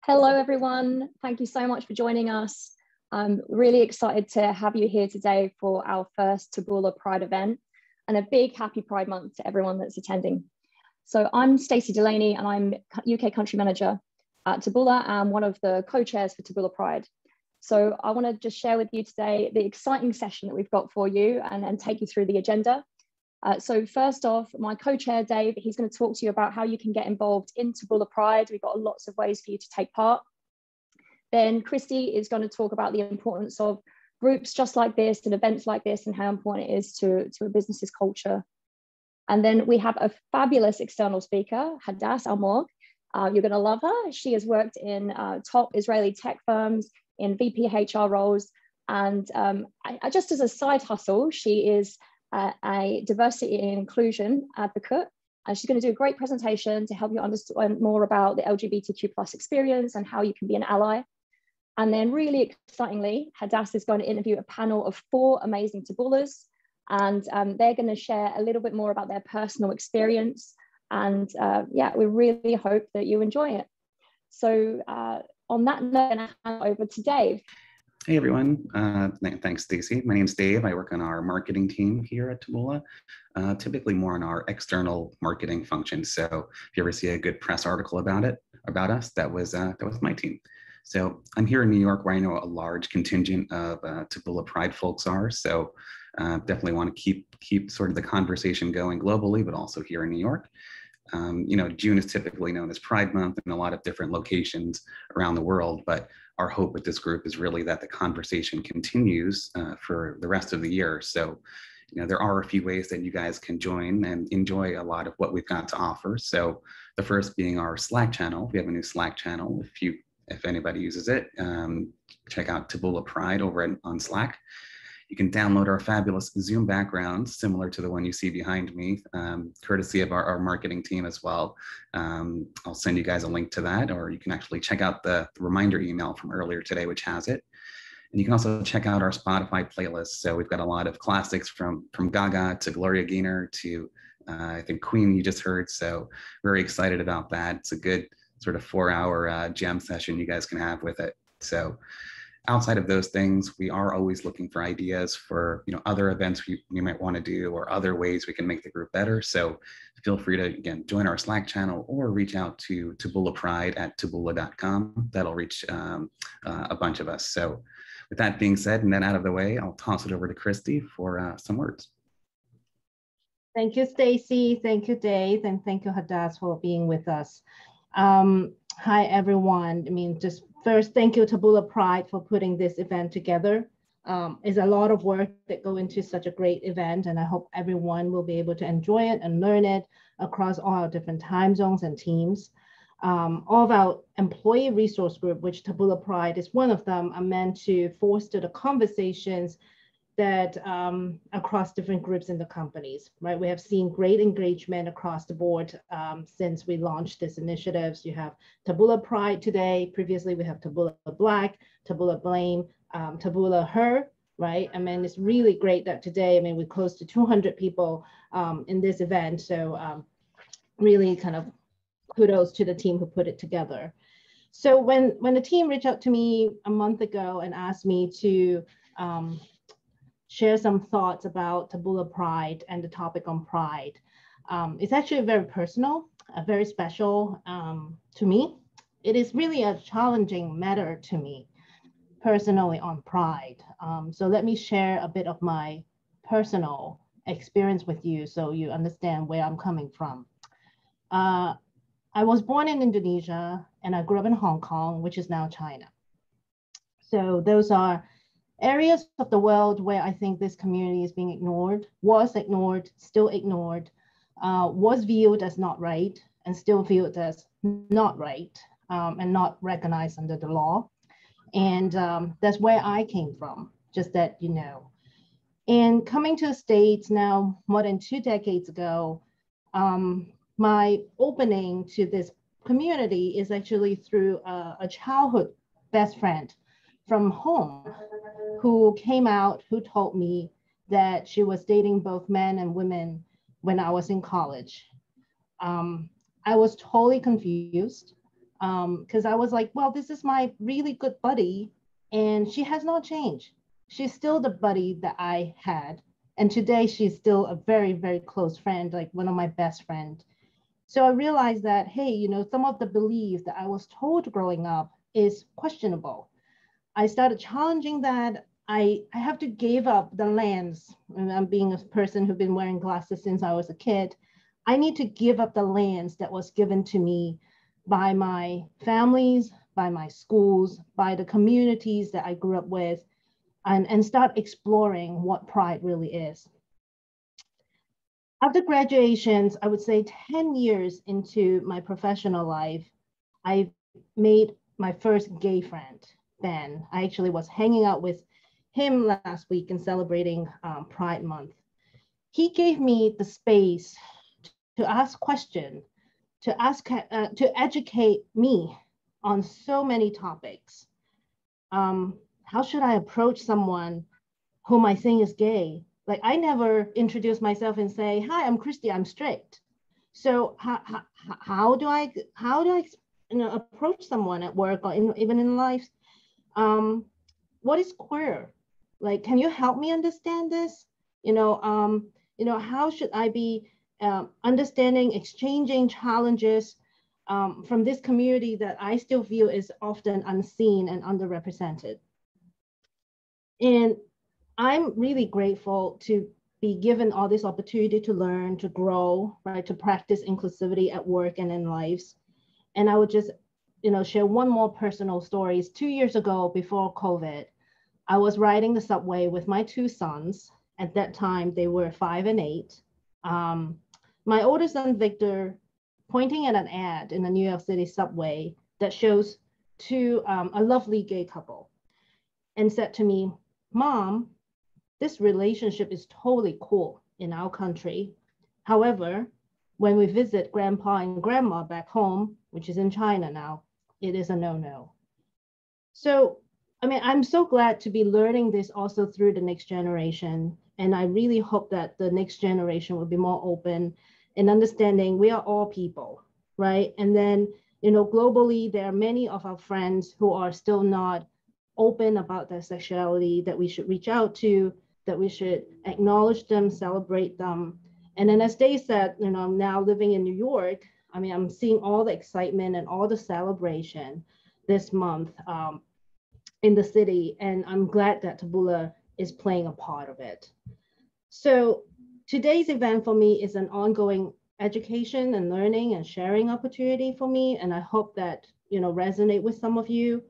Hello, everyone. Thank you so much for joining us. I'm really excited to have you here today for our first Taboola Pride event, and a big happy Pride Month to everyone that's attending. So I'm Stacey Delaney, and I'm UK Country Manager at Taboola and one of the co-chairs for Taboola Pride. So I want to just share with you today the exciting session that we've got for you and take you through the agenda. So first off, my co-chair, Dave, he's going to talk to you about how you can get involved in Taboola Pride. We've got lots of ways for you to take part. Then Christy is going to talk about the importance of groups just like this and events like this and how important it is to a business's culture. And then we have a fabulous external speaker, Hadass Almog. You're going to love her. She has worked in top Israeli tech firms in VP HR roles. And just as a side hustle, she is a diversity and inclusion advocate, and she's going to do a great presentation to help you understand more about the LGBTQ+ experience and how you can be an ally. And then really excitingly, Hadass is going to interview a panel of 4 amazing Taboolas, and they're going to share a little bit more about their personal experience. And yeah, we really hope that you enjoy it. So on that note, I'm going to hand over to Dave. Hey everyone, thanks Stacey. My name's Dave. I work on our marketing team here at Taboola, typically more on our external marketing function. So if you ever see a good press article about us, that was my team. So I'm here in New York, where I know a large contingent of Taboola Pride folks are. So definitely want to keep sort of the conversation going globally, but also here in New York. You know, June is typically known as Pride Month in a lot of different locations around the world, but our hope with this group is really that the conversation continues for the rest of the year. So, you know, there are a few ways that you guys can join and enjoy a lot of what we've got to offer. So the first being our Slack channel. We have a new Slack channel. If anybody uses it, check out Taboola Pride over on Slack. You can download our fabulous Zoom backgrounds, similar to the one you see behind me, courtesy of our marketing team as well. I'll send you guys a link to that, or you can actually check out the reminder email from earlier today, which has it. And you can also check out our Spotify playlist. So we've got a lot of classics from Gaga to Gloria Gaynor to, I think, Queen you just heard. So very excited about that. It's a good sort of 4-hour jam session you guys can have with it. So outside of those things, we are always looking for ideas for, you know, other events we might want to do, or other ways we can make the group better. So feel free to, again, join our Slack channel or reach out to Taboola Pride at taboola.com. That'll reach a bunch of us. So with that being said, and then out of the way, I'll toss it over to Christy for some words. Thank you, Stacey. Thank you, Dave. And thank you, Hadass, for being with us. Hi, everyone. I mean, just first, thank you, Taboola Pride, for putting this event together. It's a lot of work that go into such a great event, and I hope everyone will be able to enjoy it and learn it across all our different time zones and teams. All of our employee resource group, which Taboola Pride is one of them, are meant to foster the conversations that across different groups in the companies, right? We have seen great engagement across the board since we launched this initiatives. You have Taboola Pride today. Previously, we have Taboola Black, Taboola Blame, Taboola Her, right? I mean, it's really great that today, I mean, we're close to 200 people in this event. So really kind of kudos to the team who put it together. So when the team reached out to me a month ago and asked me to share some thoughts about Taboola Pride and the topic on pride. It's actually very personal, very special to me. It is really a challenging matter to me personally on pride. So let me share a bit of my personal experience with you so you understand where I'm coming from. I was born in Indonesia and I grew up in Hong Kong, which is now China. So those are areas of the world where I think this community is being ignored, was ignored, still ignored, was viewed as not right, and still viewed as not right, and not recognized under the law. And that's where I came from, just that you know. And coming to the States now, more than 2 decades ago, my opening to this community is actually through a childhood best friend from home who came out, who told me that she was dating both men and women when I was in college. I was totally confused. because I was like, well, this is my really good buddy, and she has not changed. She's still the buddy that I had. And today she's still a very, very close friend, like one of my best friends. So I realized that, hey, you know, some of the belief that I was told growing up is questionable. I started challenging that. I have to give up the lens, and I'm being a person who's been wearing glasses since I was a kid. I need to give up the lens that was given to me by my families, by my schools, by the communities that I grew up with, and start exploring what pride really is. After graduations, I would say 10 years into my professional life, I made my first gay friend, Ben. I actually was hanging out with him last week and celebrating Pride Month. He gave me the space to ask questions, to educate me on so many topics. How should I approach someone whom I think is gay? Like, I never introduce myself and say, "Hi, I'm Christy, I'm straight." So how do I approach someone at work or even in life? What is queer? Like, can you help me understand this? How should I be understanding, exchanging challenges from this community that I still feel is often unseen and underrepresented? And I'm really grateful to be given all this opportunity to learn, to grow, right, to practice inclusivity at work and in lives. And I would just, share one more personal story. 2 years ago, before COVID, I was riding the subway with my two sons. At that time, they were 5 and 8. My oldest son, Victor, pointing at an ad in the New York City subway that shows a lovely gay couple, and said to me, "Mom, this relationship is totally cool in our country. However, when we visit grandpa and grandma back home, which is in China now, it is a no-no." So, I'm so glad to be learning this also through the next generation. And I really hope that the next generation will be more open and understanding we are all people, right? And then, globally, there are many of our friends who are still not open about their sexuality that we should reach out to, that we should acknowledge them, celebrate them. And then as Dave said, I'm now living in New York. I'm seeing all the excitement and all the celebration this month in the city. And I'm glad that Taboola is playing a part of it. So today's event for me is an ongoing education and learning and sharing opportunity for me. And I hope that, resonate with some of you.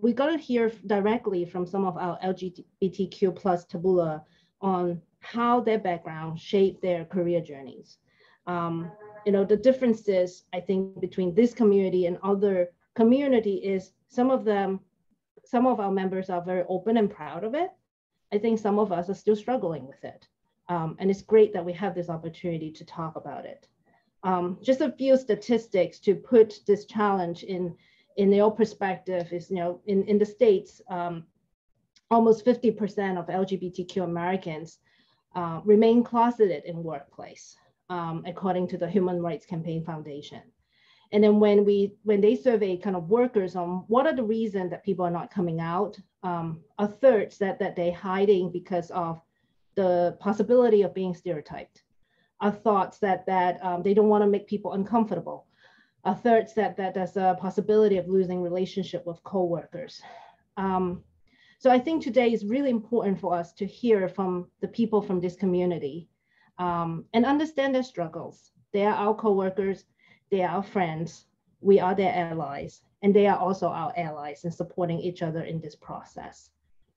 We got to hear directly from some of our LGBTQ plus Taboola on how their background shaped their career journeys. The differences, I think, between this community and other community is some of our members are very open and proud of it. I think some of us are still struggling with it. And it's great that we have this opportunity to talk about it. Just a few statistics to put this challenge in your perspective is, in the States, almost 50% of LGBTQ Americans remain closeted in workplace, according to the Human Rights Campaign Foundation. And then when they survey kind of workers on what are the reasons that people are not coming out, a third said that they're hiding because of the possibility of being stereotyped. A thought said that they don't want to make people uncomfortable. A third said that there's a possibility of losing relationship with coworkers. So I think today is really important for us to hear from the people from this community and understand their struggles. They are our coworkers, they are our friends, we are their allies, and they are also our allies in supporting each other in this process.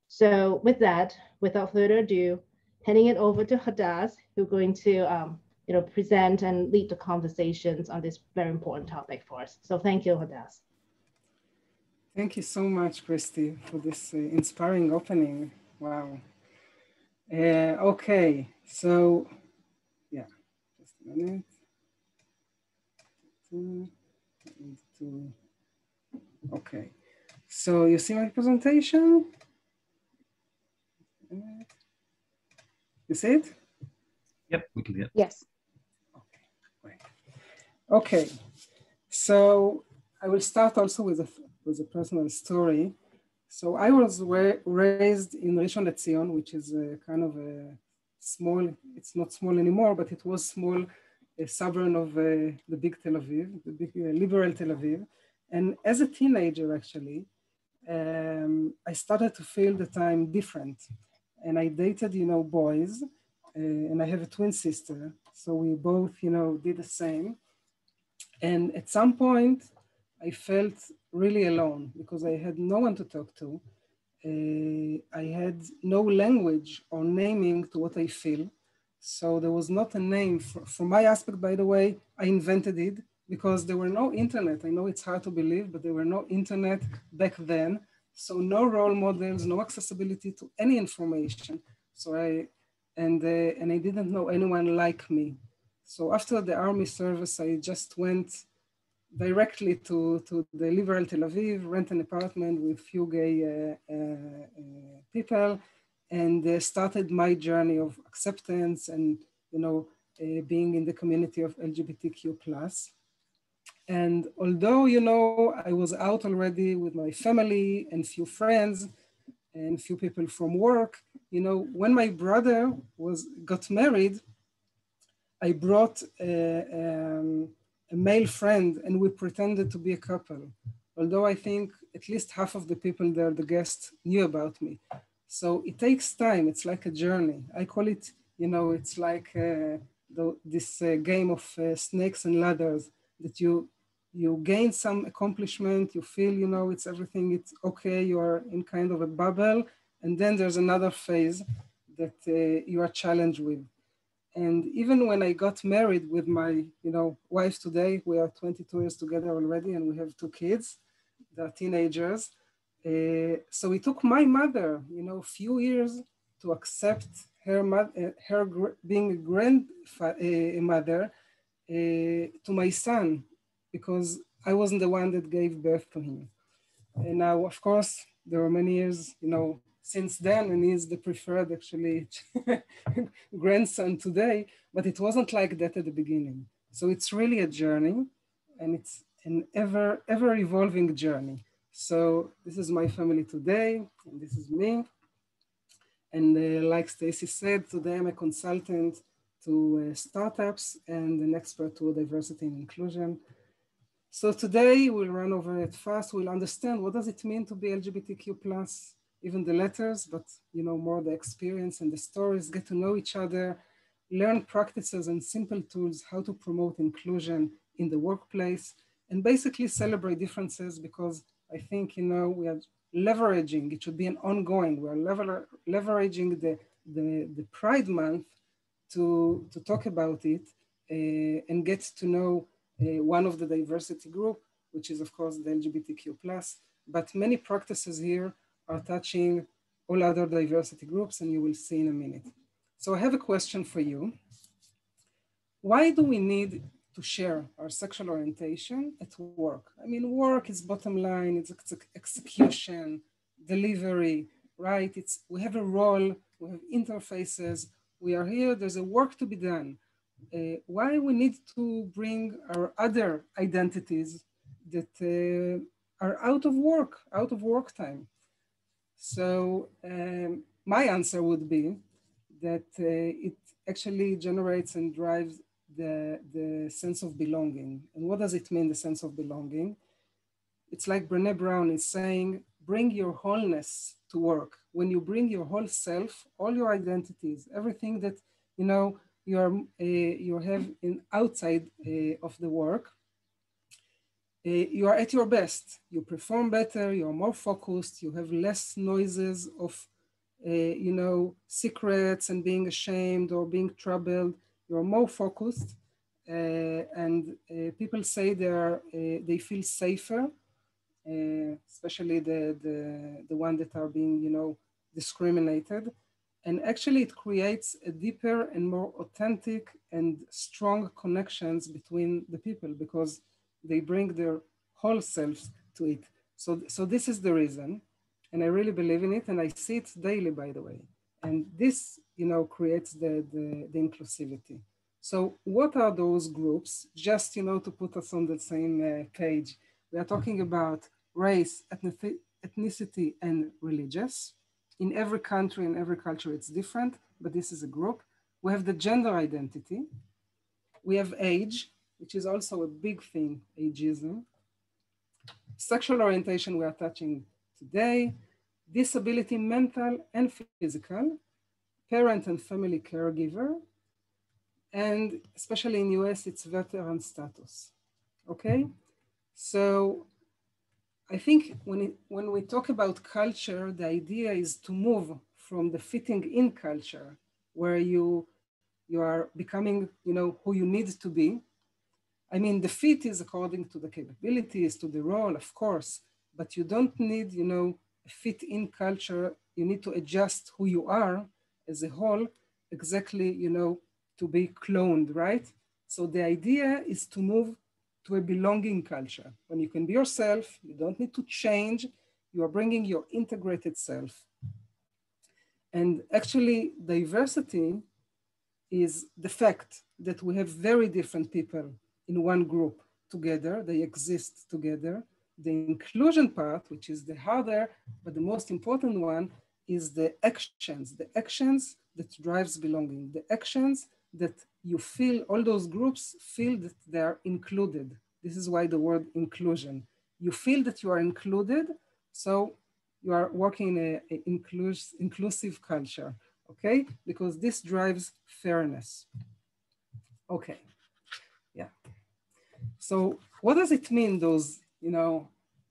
So with that, without further ado, handing it over to Hadass, who's going to present and lead the conversations on this very important topic for us. So thank you, Hadass. Thank you so much, Christy, for this inspiring opening. Wow. Okay, so yeah, just a minute. Okay, so you see my presentation? You see it? Yep, we can get it. Yes. Okay, great. Okay, So I will start also with a personal story. So I was raised in Rishon LeZion, which is a kind of a small, it's not small anymore, but it was small, a suburb of the big Tel Aviv, the big liberal Tel Aviv. And as a teenager, actually, I started to feel that I'm different. And I dated, boys, and I have a twin sister. So we both, did the same. And at some point, I felt really alone because I had no one to talk to. I had no language or naming to what I feel. So there was not a name. For my aspect, by the way, I invented it because there were no internet. I know it's hard to believe, but there were no internet back then. So no role models, no accessibility to any information. So I didn't know anyone like me. So after the army service, I just went directly to the liberal Tel Aviv, rent an apartment with few gay people, and started my journey of acceptance and being in the community of LGBTQ+. And although I was out already with my family and few friends and few people from work, when my brother got married, I brought a male friend and we pretended to be a couple. Although I think at least half of the people there, the guests, knew about me. So it takes time. It's like a journey. I call it, it's like this game of snakes and ladders that you gain some accomplishment, you feel, it's everything, it's okay, you are in kind of a bubble. And then there's another phase that you are challenged with. And even when I got married with my, wife today, we are 22 years together already, and we have 2 kids. They're teenagers. So it took my mother, a few years to accept her being a grandmother to my son, because I wasn't the one that gave birth to him. And now, of course, there are many years, since then, and he's the preferred actually grandson today, but it wasn't like that at the beginning. So it's really a journey, and it's an ever evolving journey. So this is my family today, and this is me. And like Stacy said, today I'm a consultant to startups and an expert to diversity and inclusion. So today we'll run over it fast. We'll understand what does it mean to be LGBTQ+, even the letters, but more the experience and the stories, get to know each other, learn practices and simple tools, how to promote inclusion in the workplace, and basically celebrate differences, because I think, we are leveraging, it should be an ongoing, we're leveraging the Pride Month to talk about it and get to know one of the diversity group, which is of course the LGBTQ+, but many practices here are touching all other diversity groups, and you will see in a minute. So I have a question for you. Why do we need to share our sexual orientation at work? I mean, work is bottom line, it's execution, delivery, right? We have a role, we have interfaces, we are here, there's a work to be done. Why we need to bring our other identities that are out of work time? So my answer would be that it actually generates and drives the sense of belonging. And what does it mean, the sense of belonging? It's like Brené Brown is saying, bring your wholeness to work. When you bring your whole self, all your identities, everything that you have outside of the work, you are at your best. You perform better, you are more focused, you have less noises of secrets and being ashamed or being troubled. You're more focused, and people say they feel safer, especially the one that are being discriminated. And actually it creates a deeper and more authentic and strong connections between the people, because they bring their whole selves to it. So this is the reason, and I really believe in it, and I see it daily, by the way. And this, creates the inclusivity. So what are those groups? Just, to put us on the same page, we are talking about race, ethnicity, and religious. In every country and every culture, it's different, but this is a group. We have the gender identity. We have age, which is also a big thing, ageism. Sexual orientation we are touching today. Disability, mental and physical. Parent and family caregiver. And especially in US, it's veteran status, okay? So I think when we talk about culture, the idea is to move from the fitting in culture, where you are becoming, who you need to be. I mean, the fit is according to the capabilities, to the role, of course, but you don't need, a fit in culture. You need to adjust who you are as a whole, exactly, to be cloned, right? So the idea is to move to a belonging culture. When you can be yourself, you don't need to change, you are bringing your integrated self. And actually, diversity is the fact that we have very different people in one group together, they exist together. The inclusion part, which is the harder, but the most important one, is the actions that drives belonging, the actions that you feel, all those groups feel that they are included. This is why the word inclusion. You feel that you are included, so you are working in an inclusive culture, okay? Because this drives fairness. Okay, yeah. So what does it mean, those,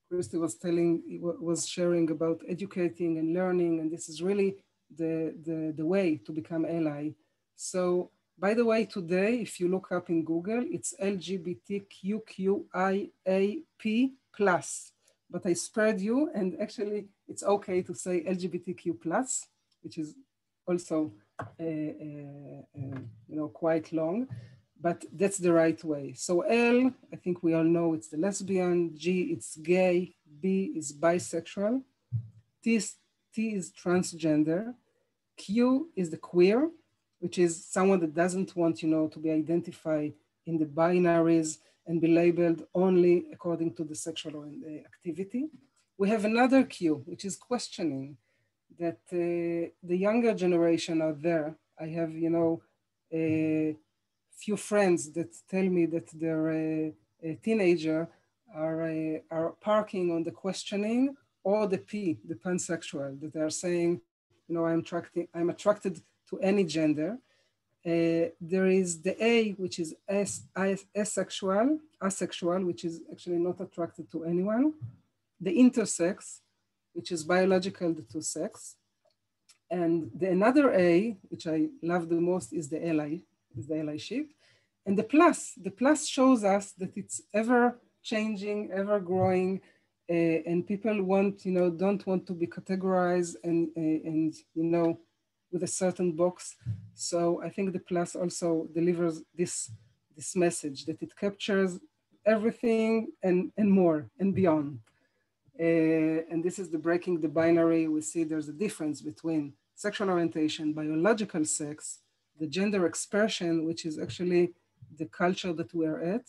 Christy was sharing about educating and learning, and this is really the way to become ally. So by the way, today, if you look up in Google, it's LGBTQIA+ but I spared you, and actually it's okay to say LGBTQ+, which is also quite long, but that's the right way. So L, I think we all know it's the lesbian, G, it's gay, B is bisexual, T is transgender, Q is the queer, which is someone that doesn't want, to be identified in the binaries and be labeled only according to the sexual activity. We have another Q, which is questioning, that the younger generation out there. I have, a few friends that tell me that their teenager are parking on the questioning or the P, the pansexual, that they are saying, I'm attracted to any gender. There is the A, which is asexual, which is actually not attracted to anyone. The intersex, which is biological to sex. And the another A, which I love the most, is the allyship. And the plus shows us that it's ever changing, ever growing, and people want, don't want to be categorized and with a certain box. So I think the plus also delivers this message that it captures everything and more and beyond. And this is the breaking the binary. We see there's a difference between sexual orientation, biological sex, the gender expression, which is actually the culture that we're at.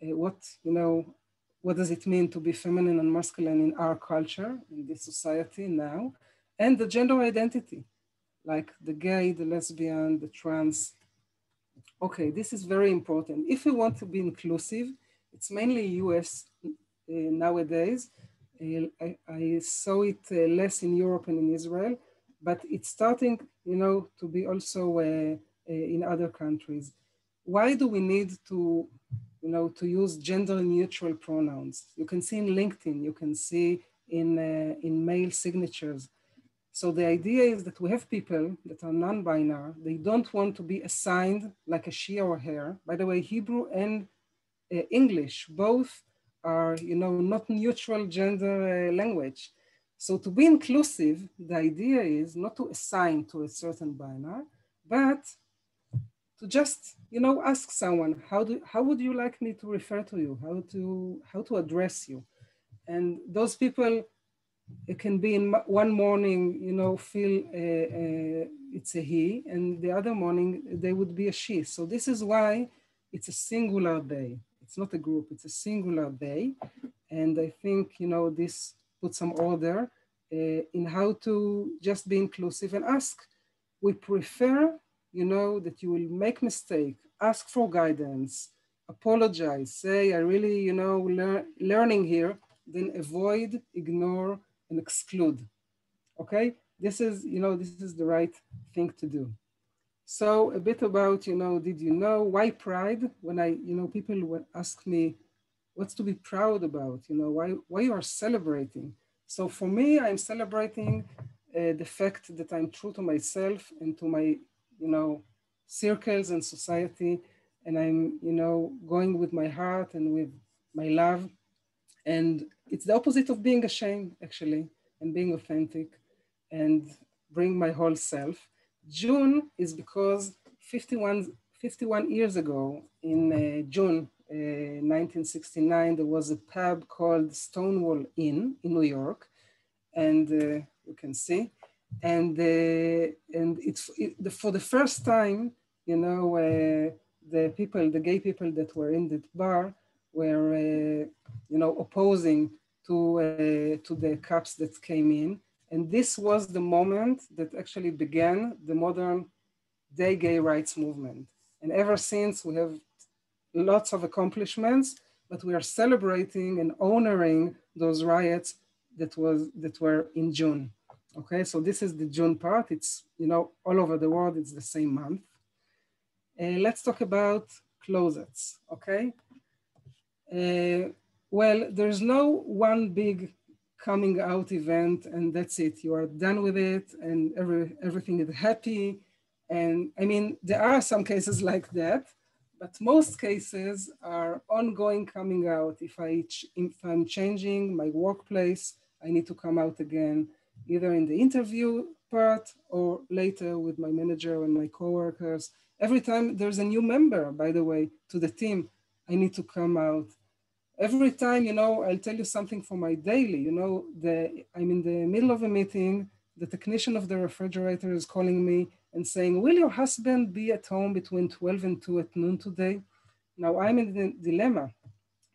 What does it mean to be feminine and masculine in our culture, in this society now, and the gender identity, like the gay, the lesbian, the trans. Okay, this is very important. If we want to be inclusive, it's mainly US nowadays. I saw it less in Europe and in Israel, but it's starting, to be also in other countries. Why do we need to, to use gender neutral pronouns? You can see in LinkedIn, you can see in mail signatures. So the idea is that we have people that are non-binary. They don't want to be assigned like a she or her. By the way, Hebrew and English, both are, not neutral gender language. So to be inclusive, the idea is not to assign to a certain binary, but to just, ask someone, how would you like me to refer to you? How to address you? And those people it can be in one morning, you know, feel it's a he, and the other morning they would be a she. So this is why it's a singular they. It's not a group, it's a singular they. And I think, you know, this puts some order in how to just be inclusive and ask. We prefer, you know, that you will make mistake, ask for guidance, apologize, say, I really, you know, learning here, then avoid, ignore, and exclude, okay? This is, you know, this is the right thing to do. So a bit about, you know, did you know, why pride? When I, you know, people would ask me, what's to be proud about? You know, why you are celebrating? So for me, I'm celebrating the fact that I'm true to myself and to my, you know, circles and society. And I'm, you know, going with my heart and with my love. And it's the opposite of being ashamed, actually, and being authentic and bring my whole self. June is because 51 years ago, in June 1969, there was a pub called Stonewall Inn in New York, and you can see, and for the first time, you know, the gay people that were in that bar were, you know, opposing to the cops that came in, and this was the moment that actually began the modern day gay rights movement. And ever since, we have lots of accomplishments, but we are celebrating and honoring those riots that were in June. Okay, so this is the June part. It's, you know, all over the world, it's the same month. Let's talk about closets, okay? Well, there's no one big coming out event and that's it. You are done with it and everything is happy. And I mean, there are some cases like that, but most cases are ongoing coming out. If I'm changing my workplace, I need to come out again, either in the interview part or later with my manager and my coworkers. Every time there's a new member, by the way, to the team, I need to come out. Every time, you know, I'll tell you something for my daily, you know, I'm in the middle of a meeting, the technician of the refrigerator is calling me and saying, will your husband be at home between 12 and 2 at noon today? Now I'm in the dilemma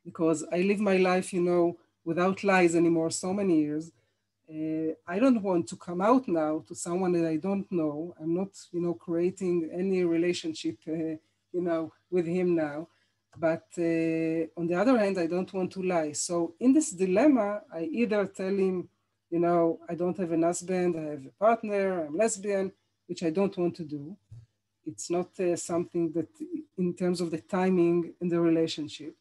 because I live my life, you know, without lies anymore so many years. I don't want to come out now to someone that I don't know. I'm not, you know, creating any relationship, you know, with him now. But on the other hand, I don't want to lie. So in this dilemma, I either tell him, you know, I don't have an husband, I have a partner, I'm lesbian, which I don't want to do. It's not something that in terms of the timing in the relationship.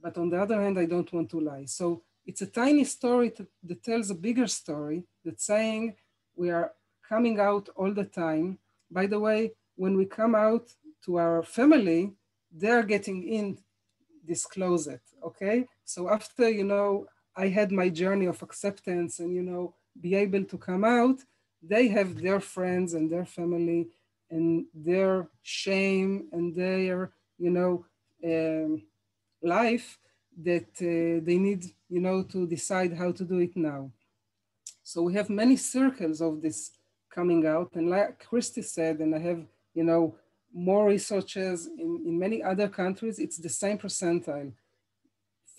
But on the other hand, I don't want to lie. So it's a tiny story that tells a bigger story that's saying we are coming out all the time. By the way, when we come out to our family, they're getting in this closet, okay? So after, you know, I had my journey of acceptance and, you know, be able to come out, they have their friends and their family and their shame and their, you know, life that they need, you know, to decide how to do it now. So we have many circles of this coming out. And like Christy said, and I have, you know, more researchers in many other countries, it's the same percentile.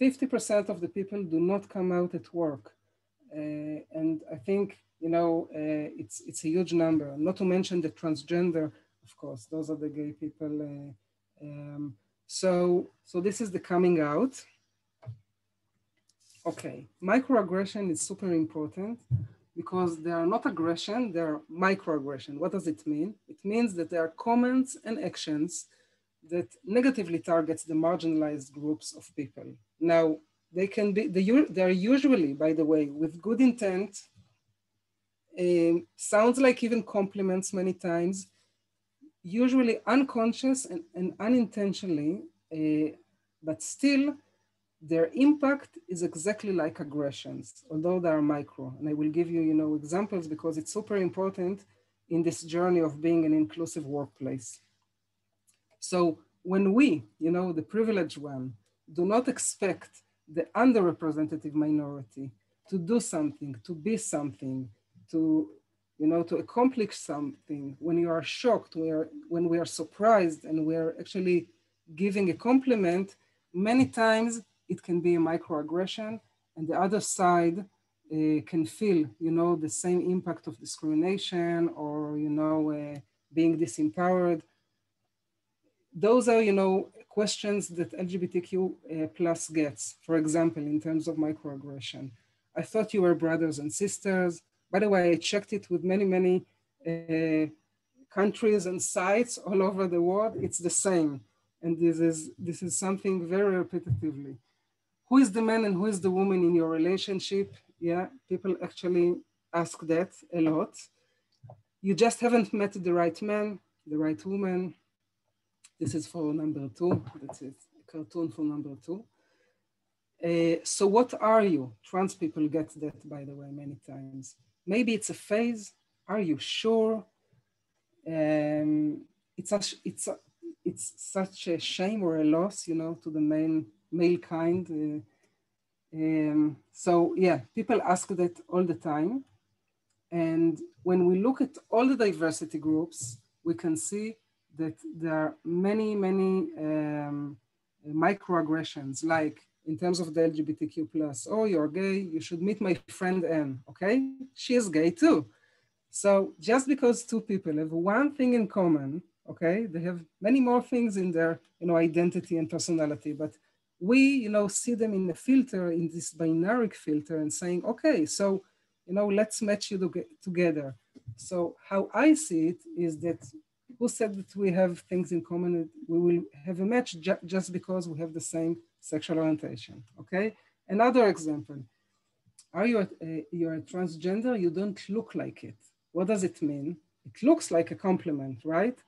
50% of the people do not come out at work. And I think, you know, it's a huge number, not to mention the transgender, of course, those are the gay people. So this is the coming out. Okay, microaggression is super important because they are not aggression, they are microaggression. What does it mean? It means that there are comments and actions that negatively targets the marginalized groups of people. Now, they can be, they are usually, by the way, with good intent, sounds like even compliments many times, usually unconscious and unintentionally, but still their impact is exactly like aggressions, although they are micro. And I will give you, you know, examples because it's super important in this journey of being an inclusive workplace. So when we, you know, the privileged one, do not expect the underrepresented minority to do something, to be something, to, to accomplish something. When you are shocked, when we are surprised and we are actually giving a compliment, many times it can be a microaggression, and the other side can feel, the same impact of discrimination or, being disempowered. Those are, questions that LGBTQ plus gets, for example, in terms of microaggression. I thought you were brothers and sisters. By the way, I checked it with many, many countries and sites all over the world. It's the same. And this is something very repetitively. Who is the man and who is the woman in your relationship? Yeah, people actually ask that a lot. You just haven't met the right man, the right woman. This is for number 2. That's it, a cartoon for number 2. So what are you? Trans people get that, by the way, many times. Maybe it's a phase. Are you sure? It's such a shame or a loss, to the male kind. So yeah, people ask that all the time. And when we look at all the diversity groups, we can see that there are many, many microaggressions, like in terms of the LGBTQ plus, oh, you're gay, you should meet my friend Anne, okay? She is gay too. So just because 2 people have one thing in common, okay, they have many more things in their, identity and personality, but we, see them in a filter, in this binary filter, and saying, okay, so, let's match you together. So how I see it is that who said that we have things in common? We will have a match just because we have the same sexual orientation, okay? Another example, you're a transgender, you don't look like it. What does it mean? It looks like a compliment, right?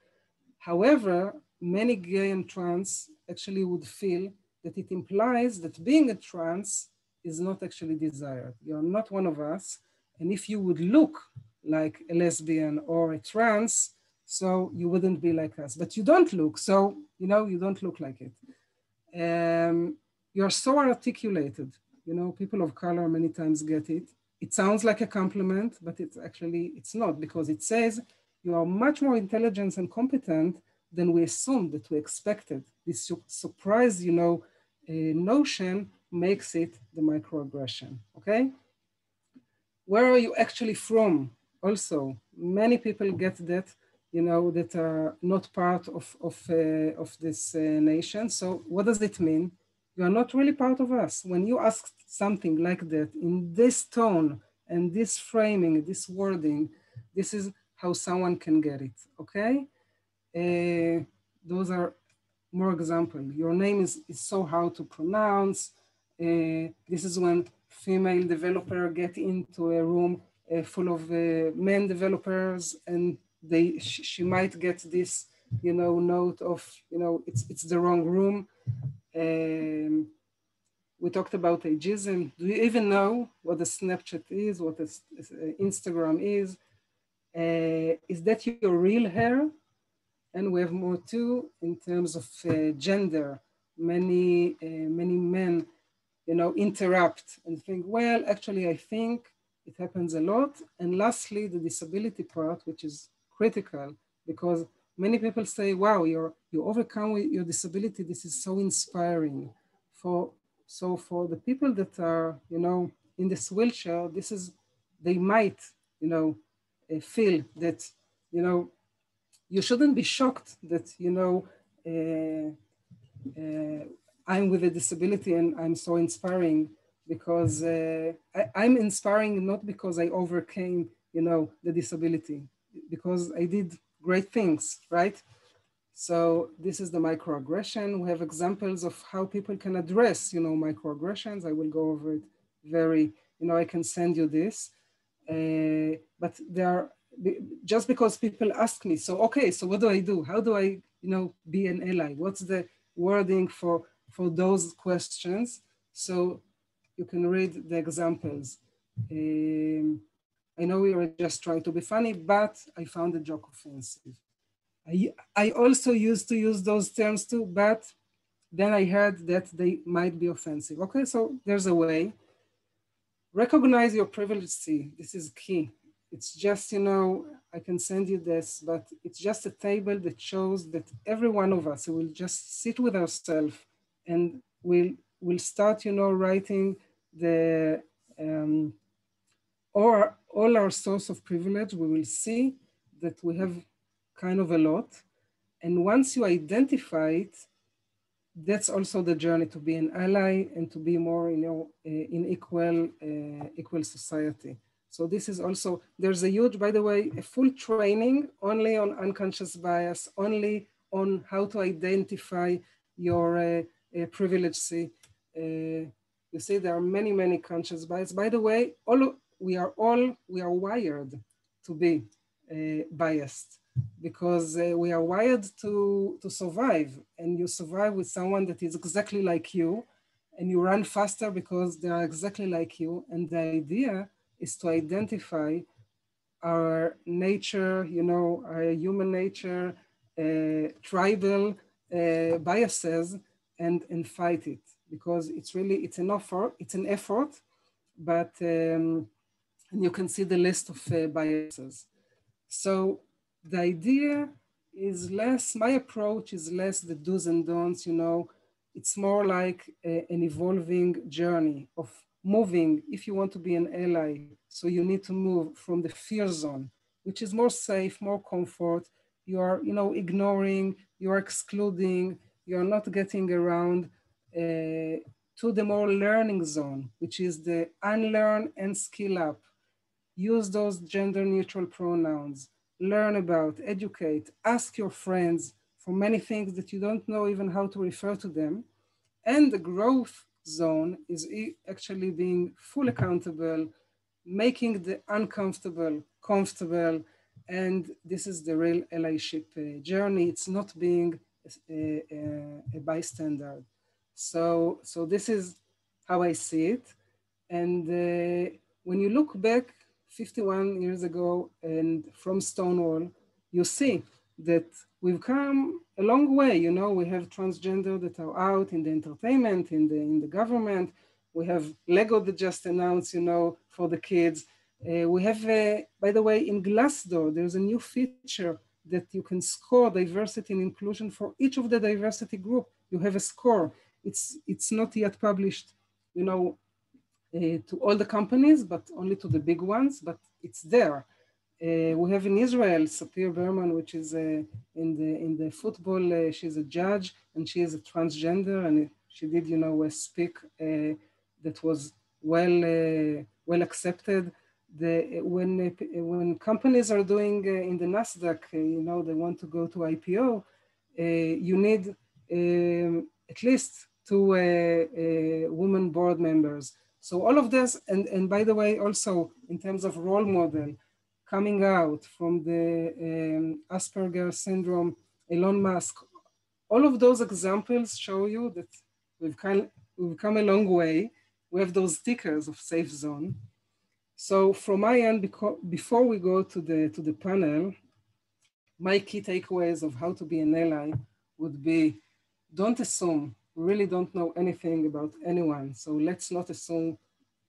However, many gay and trans actually would feel that it implies that being a trans is not actually desired. You're not one of us. And if you would look like a lesbian or a trans, so you wouldn't be like us. But you don't look, so you don't look like it. You're so articulated. People of color many times get it. It sounds like a compliment, but it's not, because it says you are much more intelligent and competent than we assumed, that we expected. This surprise, notion makes it the microaggression, okay? Where are you actually from? Also, many people get that, that are not part of this nation. So what does it mean? You are not really part of us. When you ask something like that in this tone and this framing, this wording, this is how someone can get it, okay? Those are more examples. Your name is so hard to pronounce. This is when female developer get into a room full of men developers, and she might get this, note of, it's the wrong room. We talked about ageism. Do you even know what a Snapchat is, what Instagram is? Is that your real hair? And we have more too in terms of gender. Many men, interrupt and think, well, actually, I think it happens a lot. And lastly, the disability part, which is critical, because many people say, wow, you overcome your disability. This is so inspiring. So for the people that are, in this wheelchair, they might, feel that, you shouldn't be shocked that, I'm with a disability and I'm so inspiring, because I'm inspiring not because I overcame, the disability, because I did great things, right? So this is the microaggression. We have examples of how people can address, microaggressions. I will go over it very, I can send you this, but there are, just because people ask me, so, okay, so what do I do? How do I, be an ally? What's the wording for those questions? So you can read the examples. I know we were just trying to be funny, but I found the joke offensive. I also used to use those terms too, but then I heard that they might be offensive. Okay, so there's a way. recognize your privilege. This is key. It's just, you know, I can send you this, but it's just a table that shows that every one of us will just sit with ourselves and we'll start, you know, writing the, or all our source of privilege. We will see that we have kind of a lot. And once you identify it, that's also the journey to be an ally and to be more, you know, in equal society. So this is also, there's a huge, by the way, a full training only on unconscious bias, only on how to identify your privilege. You see, there are many, many conscious bias. By the way, we are wired to be biased, because we are wired to survive, and you survive with someone that is exactly like you, and you run faster because they are exactly like you. And the idea is to identify our nature, you know, our human nature, tribal biases, and fight it, because it's really, it's an effort, but and you can see the list of biases. So the idea is less, my approach is less the do's and don'ts, you know, it's more like an evolving journey of moving. If you want to be an ally, so you need to move from the fear zone, which is more safe, more comfort. You are, you know, ignoring, you are excluding, you are not getting around, to the more learning zone, which is the unlearn and skill up. Use those gender neutral pronouns, learn about, educate, ask your friends for many things that you don't know even how to refer to them. And the growth zone is actually being full accountable, making the uncomfortable comfortable. And this is the real allyship journey. It's not being a bystander. So this is how I see it. And when you look back 51 years ago and from Stonewall, you see that we've come a long way. You know, we have transgender that are out in the entertainment, in the government. We have Lego that just announced, you know, for the kids. We have, by the way, in Glassdoor, there's a new feature that you can score diversity and inclusion for each of the diversity group. You have a score. It's not yet published, you know, to all the companies, but only to the big ones, but it's there. We have in Israel, Sapir Berman, which is in the football, she's a judge, and she is a transgender, and she did, you know, a speak that was well accepted. When companies are doing in the NASDAQ, you know, they want to go to IPO, you need at least 2 women board members. So all of this, and by the way, also in terms of role model, coming out from the Asperger syndrome, Elon Musk, all of those examples show you that we've come a long way. We have those stickers of safe zone. So from my end, before we go to the panel, my key takeaways of how to be an ally would be, don't assume. We really don't know anything about anyone. So let's not assume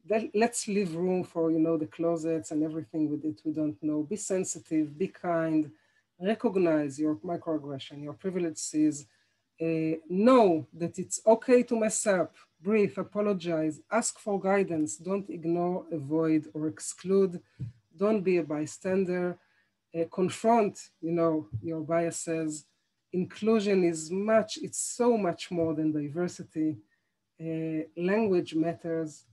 that. Let's leave room for, you know, the closets and everything with it we don't know. Be sensitive, be kind, recognize your microaggression, your privileges. Know that it's okay to mess up, breathe, apologize, ask for guidance. Don't ignore, avoid, or exclude. Don't be a bystander. Confront, you know, your biases. Inclusion is it's so much more than diversity. Language matters,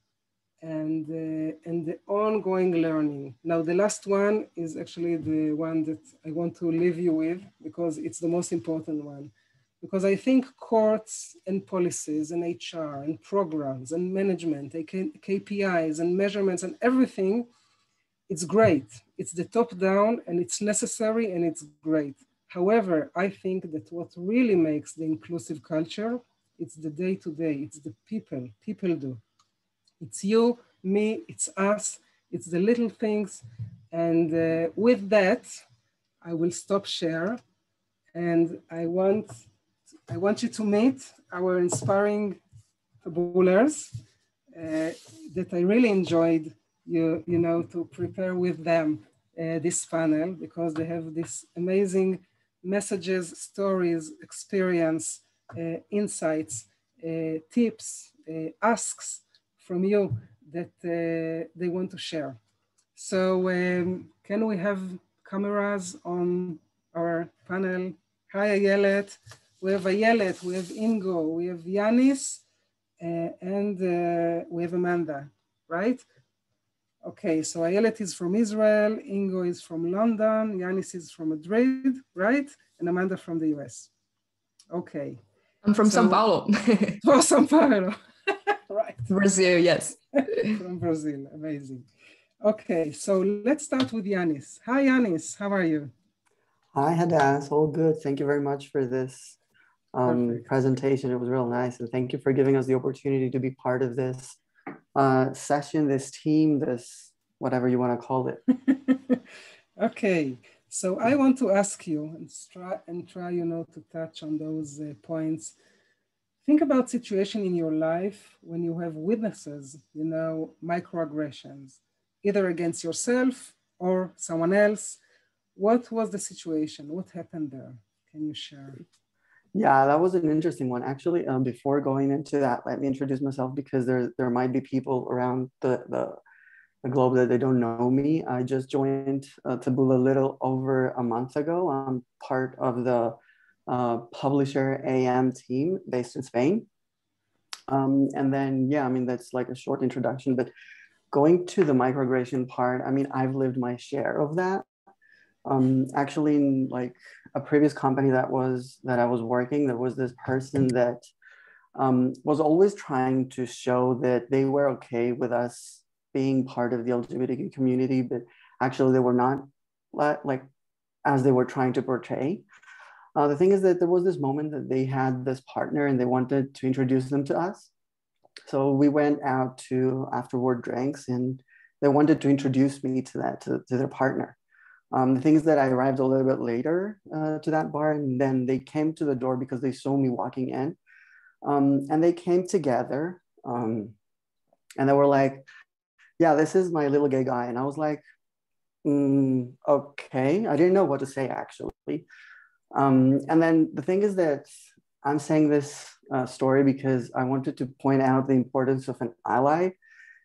and the ongoing learning. Now, the last one is actually the one that I want to leave you with, because it's the most important one. Because I think courts and policies and HR and programs and management, KPIs and measurements and everything, it's great. It's the top down, and it's necessary, and it's great. However, I think that what really makes the inclusive culture, it's the day-to-day, it's the people do. It's you, me, it's us, it's the little things. And with that, I will stop share. And I want you to meet our inspiring Taboolers. that I really enjoyed, you know, to prepare with them this panel, because they have this amazing messages, stories, experience, insights, tips, asks from you that they want to share. So can we have cameras on our panel? Hi, Ayelet. We have Ayelet, we have Ingo, we have Yanis, and we have Amanda, right? Okay, so Ayelet is from Israel, Ingo is from London, Yanis is from Madrid, right? And Amanda from the US. Okay. I'm from Sao Paulo. Oh, Sao Paulo, right. Brazil, yes. From Brazil, amazing. Okay, so let's start with Yanis. Hi, Yanis, how are you? Hi, Hadass, all good. Thank you very much for this presentation. It was real nice. And thank you for giving us the opportunity to be part of this session, this team, this whatever you want to call it. Okay, so I want to ask you and try, you know, to touch on those points. Think about situation in your life when you have witnesses, you know, microaggressions, either against yourself or someone else. What was the situation? What happened there? Can you share? Yeah, that was an interesting one. Actually, before going into that, let me introduce myself, because there might be people around the globe that they don't know me. I just joined Taboola a little over a month ago. I'm part of the publisher AM team based in Spain. And then, yeah, I mean, that's like a short introduction, but going to the microaggression part, I mean, I've lived my share of that. Actually, in like a previous company that I was working, there was this person that was always trying to show that they were okay with us being part of the LGBTQ community, but actually they were not like as they were trying to portray. The thing is that there was this moment that they had this partner and they wanted to introduce them to us. So we went out to afterward drinks and they wanted to introduce me to their partner. The thing is that I arrived a little bit later to that bar, and then they came to the door because they saw me walking in. And they came together and they were like, yeah, this is my little gay guy. And I was like, okay. I didn't know what to say, actually. And then the thing is that I'm saying this story because I wanted to point out the importance of an ally,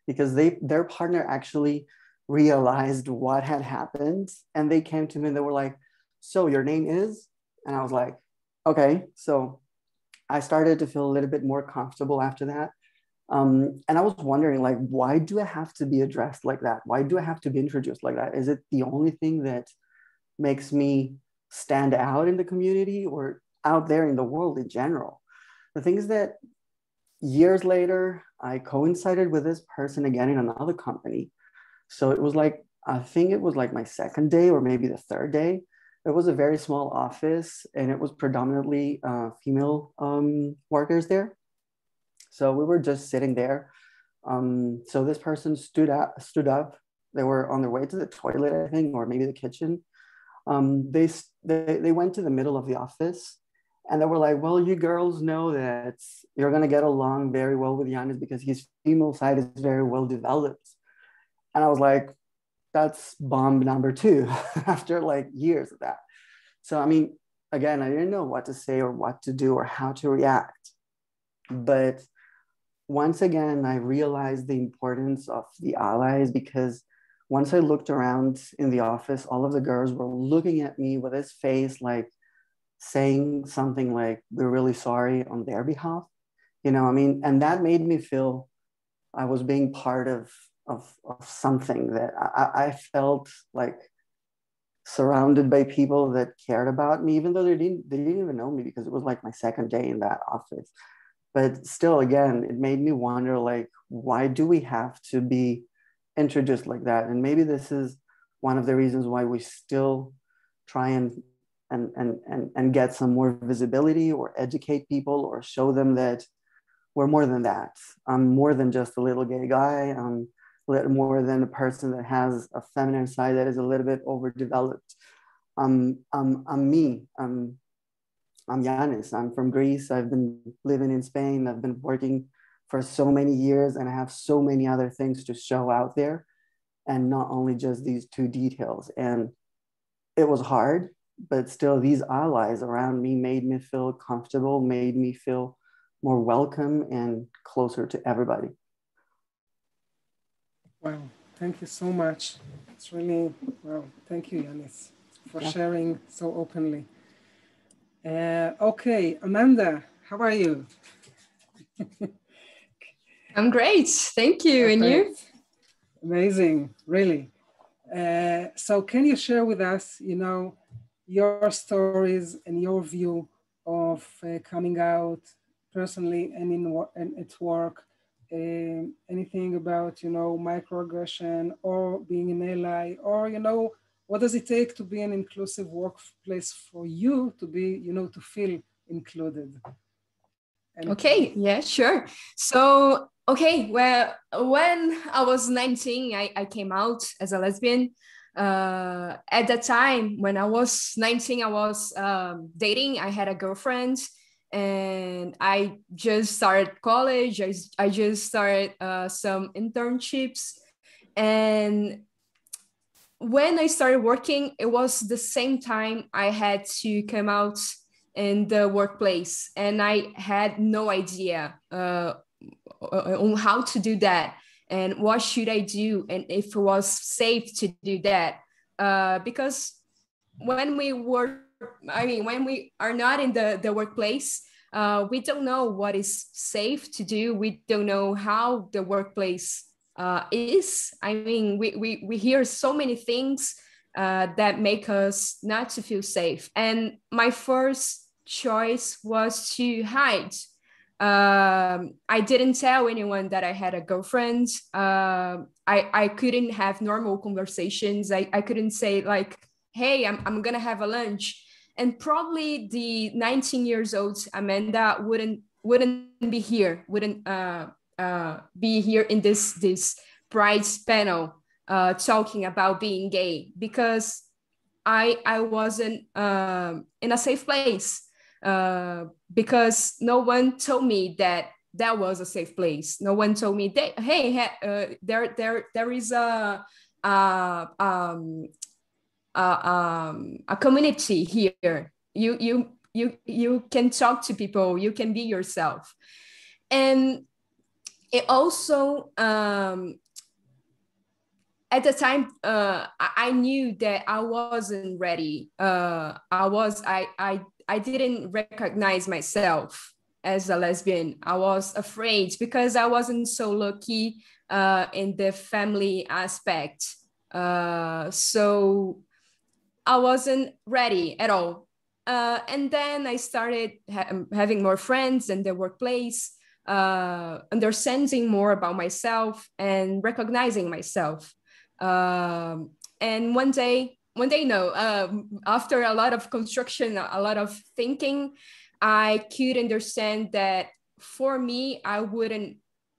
because their partner actually realized what had happened, and they came to me and they were like, so your name is? And I was like, okay. So I started to feel a little bit more comfortable after that. And I was wondering, like, why do I have to be addressed like that? Why do I have to be introduced like that? Is it the only thing that makes me stand out in the community or out there in the world in general? The thing is that years later, I coincided with this person again in another company. So it was like, I think it was like my second day or maybe the third day. It was a very small office and it was predominantly female workers there. So we were just sitting there. So this person stood up. They were on their way to the toilet, I think, or maybe the kitchen. They went to the middle of the office and they were like, well, you girls know that you're going to get along very well with Yanis because his female side is very well developed. And I was like, that's bomb number 2 after like years of that. So, I mean, again, I didn't know what to say or what to do or how to react. But once again, I realized the importance of the allies, because once I looked around in the office, all of the girls were looking at me with this face, like saying something like, we're really sorry on their behalf. You know, I mean, and that made me feel I was being part of something, that I felt like surrounded by people that cared about me, even though they didn't even know me, because it was like my second day in that office. But still, again, it made me wonder, like, why do we have to be introduced like that? And maybe this is one of the reasons why we still try and get some more visibility or educate people or show them that we're more than that. I'm more than just a little gay guy. I'm more than a person that has a feminine side that is a little bit overdeveloped. I'm me. I'm Yanis. I'm from Greece. I've been living in Spain. I've been working for so many years, and I have so many other things to show out there, and not only just these two details. And it was hard, but still these allies around me made me feel comfortable, made me feel more welcome and closer to everybody. Wow, thank you so much. It's really, wow, thank you, Yanis, for sharing so openly. Okay, Amanda, how are you? I'm great. Thank you. Perfect. And you? Amazing, really. So can you share with us, your stories and your view of coming out personally and and at work? Anything about, microaggression or being an ally, or, what does it take to be an inclusive workplace for you to be, to feel included? Anything? Okay, yeah, sure. So, okay, well, when I was 19, I came out as a lesbian. At that time, when I was 19, I was dating. I had a girlfriend, and I just started college. I just started some internships. And when I started working, it was the same time I had to come out in the workplace, and I had no idea on how to do that and what should I do and if it was safe to do that. Because when when we are not in the workplace, we don't know what is safe to do. We don't know how the workplace is. I mean, we hear so many things that make us not to feel safe. And my first choice was to hide. I didn't tell anyone that I had a girlfriend. I couldn't have normal conversations. I couldn't say like, hey, I'm gonna have a lunch. And probably the 19 years old Amanda wouldn't be here, wouldn't be here in this Pride panel talking about being gay, because I wasn't in a safe place, because no one told me that was a safe place. No one told me that, hey, there is a community here. You can talk to people. You can be yourself. And it also, at the time, I knew that I wasn't ready. I didn't recognize myself as a lesbian. I was afraid because I wasn't so lucky in the family aspect. So I wasn't ready at all. And then I started having more friends in the workplace, understanding more about myself and recognizing myself. And one day, no, after a lot of construction, a lot of thinking, I could understand that for me, I wouldn't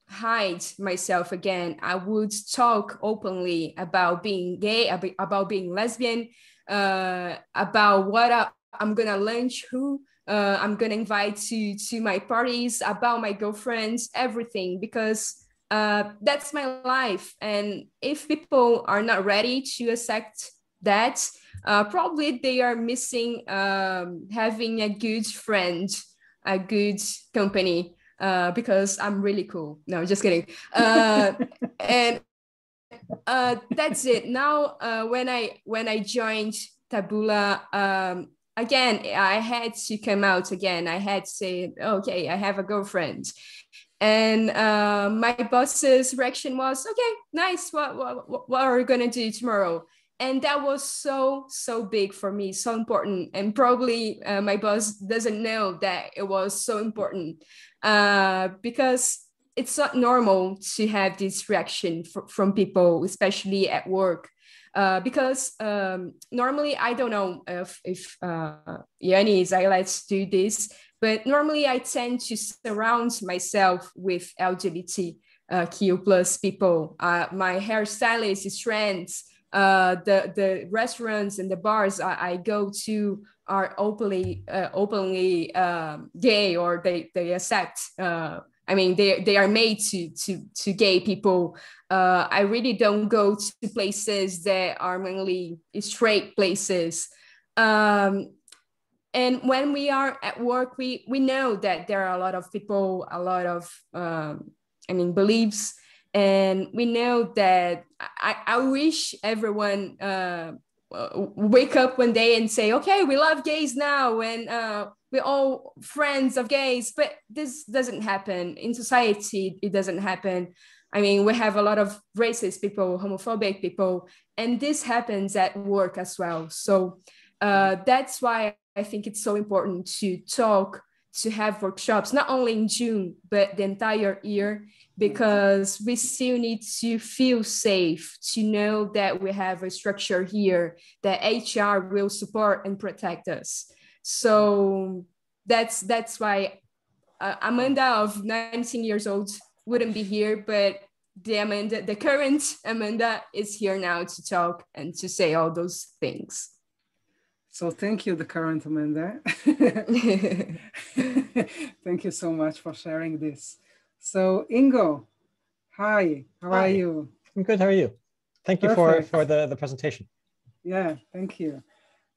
hide myself again. I would talk openly about being gay, about being lesbian, about what I'm gonna lunch, who I'm gonna invite to my parties, about my girlfriends, everything, because that's my life. And if people are not ready to accept that, probably they are missing having a good friend, a good company, because I'm really cool. No, just kidding. And that's it. Now, when I joined Taboola, again, I had to come out again. I had to say, okay, I have a girlfriend. And my boss's reaction was, okay, nice. What are we gonna do tomorrow? And that was so big for me, so important. And probably my boss doesn't know that it was so important, because it's not normal to have this reaction from people, especially at work. Because normally, I don't know if Yanis, I like to do this, but normally I tend to surround myself with LGBTQ plus people. My hairstylist is trans. The restaurants and the bars I go to are openly gay, or they accept I mean, they are made to gay people. I really don't go to places that are mainly straight places. And when we are at work, we know that there are a lot of people, a lot of, beliefs. And we know that I wish everyone wake up one day and say, okay, we love gays now, and we're all friends of gays. But this doesn't happen in society. It doesn't happen. I mean, we have a lot of racist people, homophobic people, and this happens at work as well. So that's why I think it's so important to talk, to have workshops, not only in June, but the entire year, because we still need to feel safe, to know that we have a structure here, that HR will support and protect us. So that's why Amanda of 19 years old wouldn't be here, but the current Amanda is here now to talk and to say all those things. So thank you, the current Amanda. Thank you so much for sharing this. So Ingo, hi, how are you? I'm good, how are you? Thank you for the presentation. Yeah, thank you.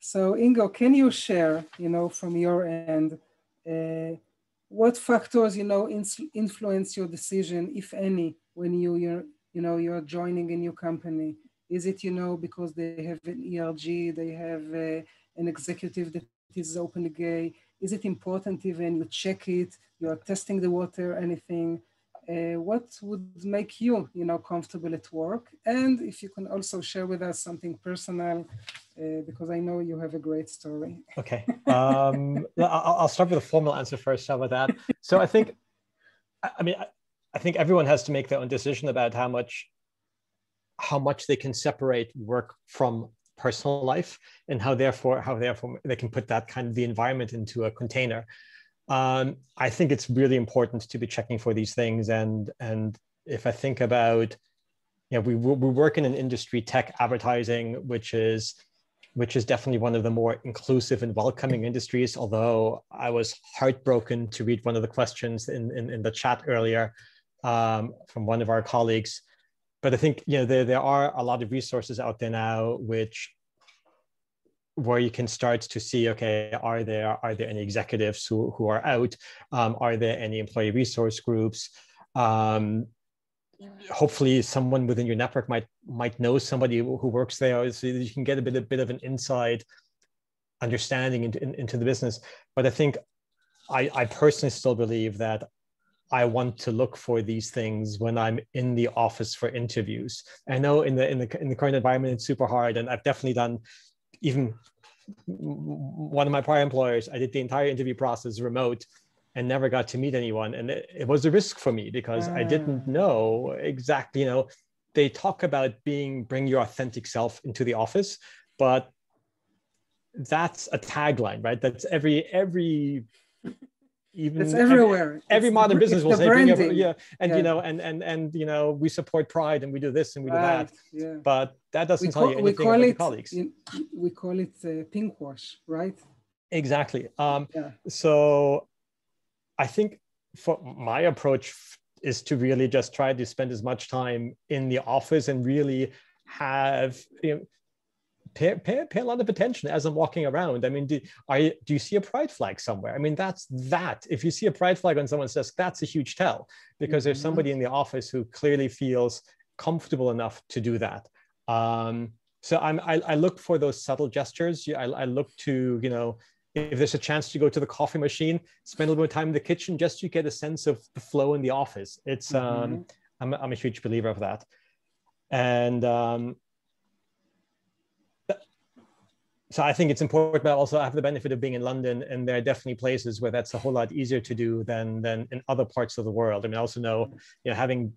So Ingo, can you share, from your end, what factors, influence your decision, if any, when you're joining a new company? Is it, because they have an ERG, they have an executive that is openly gay? Is it important even you check it, you are testing the water, anything? What would make you, comfortable at work? And if you can also share with us something personal, because I know you have a great story. Okay, I'll start with a formal answer first. How about that? So I think everyone has to make their own decision about how much they can separate work from personal life, and how therefore they can put that kind of the environment into a container. I think it's really important to be checking for these things. And if I think about, we work in an industry, tech advertising, which is definitely one of the more inclusive and welcoming industries. Although I was heartbroken to read one of the questions in the chat earlier from one of our colleagues. But I think there are a lot of resources out there now where you can start to see, okay, are there any executives who are out? Are there any employee resource groups? Hopefully someone within your network might know somebody who works there, so you can get a bit of an inside understanding into the business. But I think I personally still believe that I want to look for these things when I'm in the office for interviews. I know in the current environment, it's super hard. And I've definitely done, even one of my prior employers, I did the entire interview process remote and never got to meet anyone. And it was a risk for me because I didn't know exactly, they talk about bring your authentic self into the office, but that's a tagline, right? That's it's everywhere. Every modern business will say, we support Pride and we do this and we do that. Yeah. But that doesn't tell you anything about your colleagues. We call it pink wash, right? Exactly. So I think for my approach is to really just try to spend as much time in the office and really have, pay a lot of attention as I'm walking around. I mean, do you see a pride flag somewhere? I mean, that's that. If you see a pride flag on someone's desk, that's a huge tell, because there's somebody in the office who clearly feels comfortable enough to do that. So I look for those subtle gestures. I look to, if there's a chance to go to the coffee machine, spend a little bit of time in the kitchen just to get a sense of the flow in the office. It's I'm a huge believer of that. And so I think it's important, but also I have the benefit of being in London, and there are definitely places where that's a whole lot easier to do than in other parts of the world. I mean, I also know, having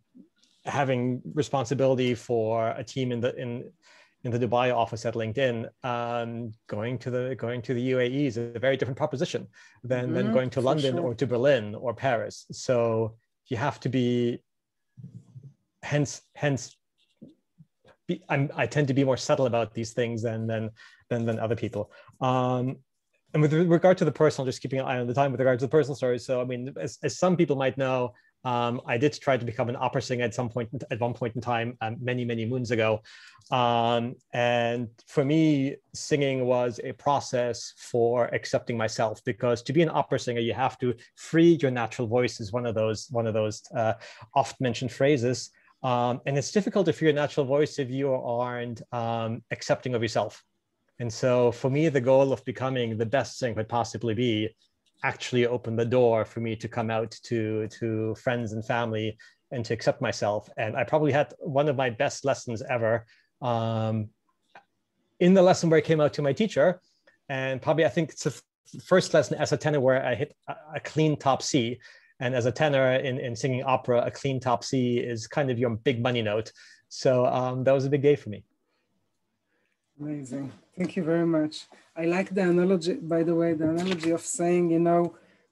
responsibility for a team in the Dubai office at LinkedIn, going to the UAE is a very different proposition than going to London or to Berlin or Paris. So you have to be, I tend to be more subtle about these things than other people. And with regard to the personal, just keeping an eye on the time with regard to the personal stories. So, I mean, as some people might know, I did try to become an opera singer at one point in time, many moons ago. And for me, singing was a process for accepting myself, because to be an opera singer, you have to free your natural voice, is one of those oft mentioned phrases. And it's difficult to free your natural voice if you aren't accepting of yourself. And so for me, the goal of becoming the best singer could possibly be actually opened the door for me to come out to friends and family and to accept myself. And I probably had one of my best lessons ever in the lesson where I came out to my teacher. And probably, I think it's the first lesson as a tenor where I hit a clean top C. And as a tenor in singing opera, a clean top C is kind of your big money note. So that was a big day for me. Amazing. Thank you very much. I like the analogy, by the way, the analogy of saying,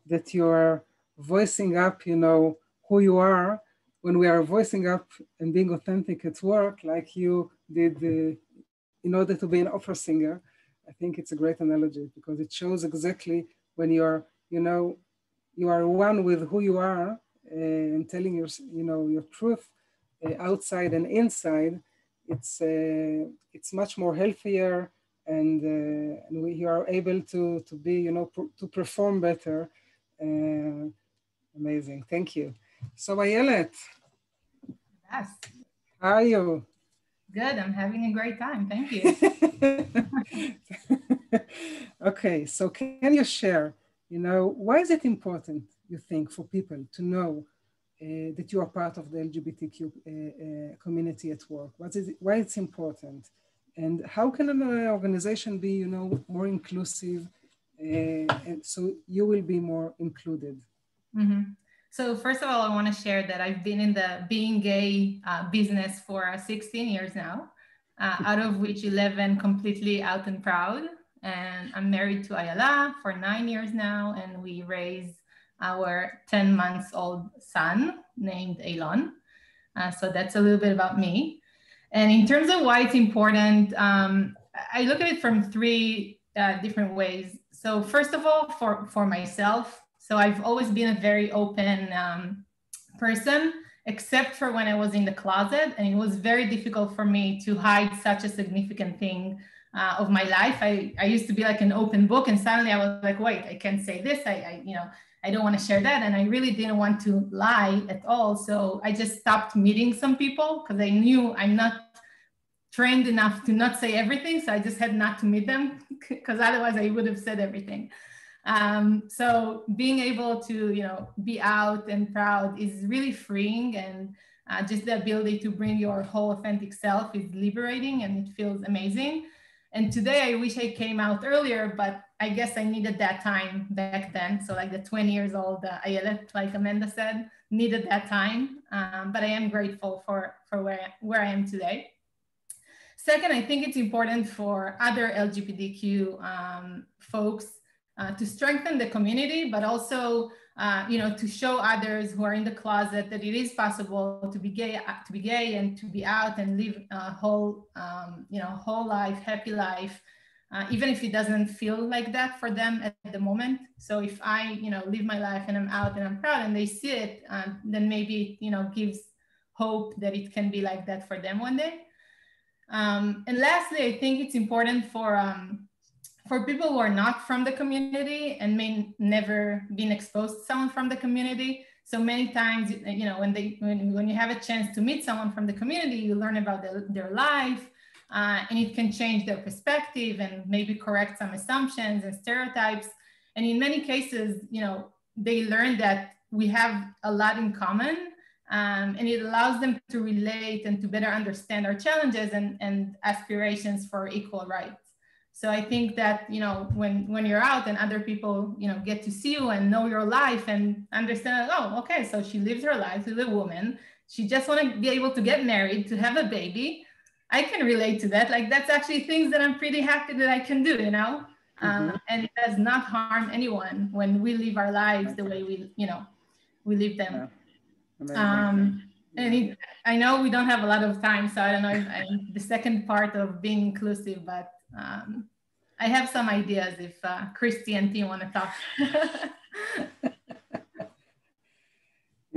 that you are voicing up, who you are when we are voicing up and being authentic at work, like you did in order to be an opera singer. I think it's a great analogy because it shows exactly when you're, you are one with who you are and telling your truth outside and inside. It's much more healthier, and you are able to be, to perform better. Amazing, thank you. So Ayelet, Yes. How are you? Good, I'm having a great time, thank you. Okay, so can you share, why is it important, you think, for people to know that you are part of the LGBTQ community at work? Why it's important? And how can an organization be, more inclusive, and so you will be more included? Mm-hmm. So first of all, I want to share that I've been in the being gay business for 16 years now, out of which 11 completely out and proud. And I'm married to Ayala for 9 years now, and we raise our 10 months old son named Elon. So that's a little bit about me. And in terms of why it's important, I look at it from three different ways. So first of all, for myself, so I've always been a very open person, except for when I was in the closet. And it was very difficult for me to hide such a significant thing of my life. I used to be like an open book, and suddenly I was like, wait, I can't say this. I don't want to share that. And I really didn't want to lie at all. So I just stopped meeting some people because I knew I'm not trained enough to not say everything. So I just had not to meet them because otherwise I would have said everything. So being able to, be out and proud is really freeing, and just the ability to bring your whole authentic self is liberating, and it feels amazing. And today I wish I came out earlier, but I guess I needed that time back then. So like the 20 years old Ayelet, like Amanda said, needed that time. But I am grateful for where I am today. Second, I think it's important for other LGBTQ folks to strengthen the community, but also, to show others who are in the closet that it is possible to be gay and to be out and live a whole life, happy life, even if it doesn't feel like that for them at the moment. So if I, live my life and I'm out and I'm proud and they see it, then maybe it, gives hope that it can be like that for them one day. And lastly, I think it's important for people who are not from the community and may never been exposed to someone from the community. So many times, when you have a chance to meet someone from the community, you learn about their life, and it can change their perspective and maybe correct some assumptions and stereotypes. And in many cases, they learn that we have a lot in common, and it allows them to relate and to better understand our challenges and aspirations for equal rights. So I think that, when you're out and other people, get to see you and know your life and understand, oh, okay, so she lives her life as a woman. She just want to be able to get married, to have a baby. I can relate to that. Like, that's actually things that I'm pretty happy that I can do, and it does not harm anyone when we live our lives the way we live them. And I know we don't have a lot of time, so I don't know if the second part of being inclusive, but I have some ideas if Christy and T want to talk.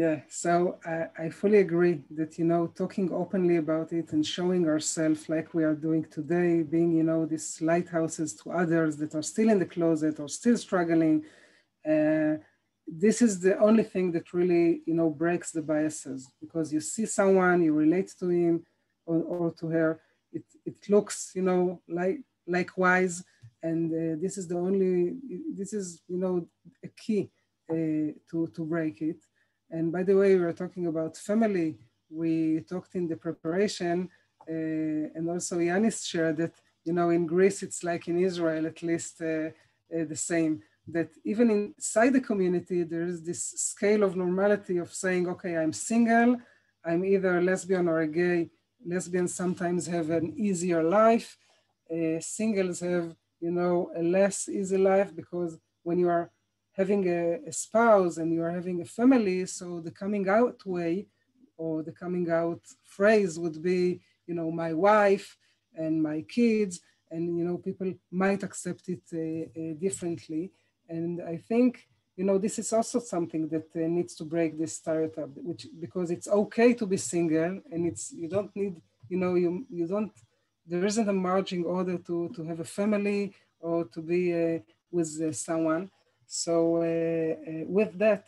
Yeah, so I fully agree that, talking openly about it and showing ourselves like we are doing today, being, these lighthouses to others that are still in the closet or still struggling, this is the only thing that really, breaks the biases, because you see someone, you relate to him or to her, it looks, likewise, and this is the only, this is, a key to break it. And by the way, we were talking about family. We talked in the preparation, and also Yanis shared that, in Greece, it's like in Israel, at least the same, that even inside the community, there is this scale of normality of saying, okay, I'm single, I'm either a lesbian or a gay. Lesbians sometimes have an easier life. Singles have, a less easy life, because when you are having a spouse and you are having a family, so the coming out way or the coming out phrase would be, my wife and my kids, and, people might accept it differently. And I think, this is also something that needs to break this stereotype, because it's okay to be single, and you don't need, you don't, there isn't a marching order to have a family or to be with someone. So with that,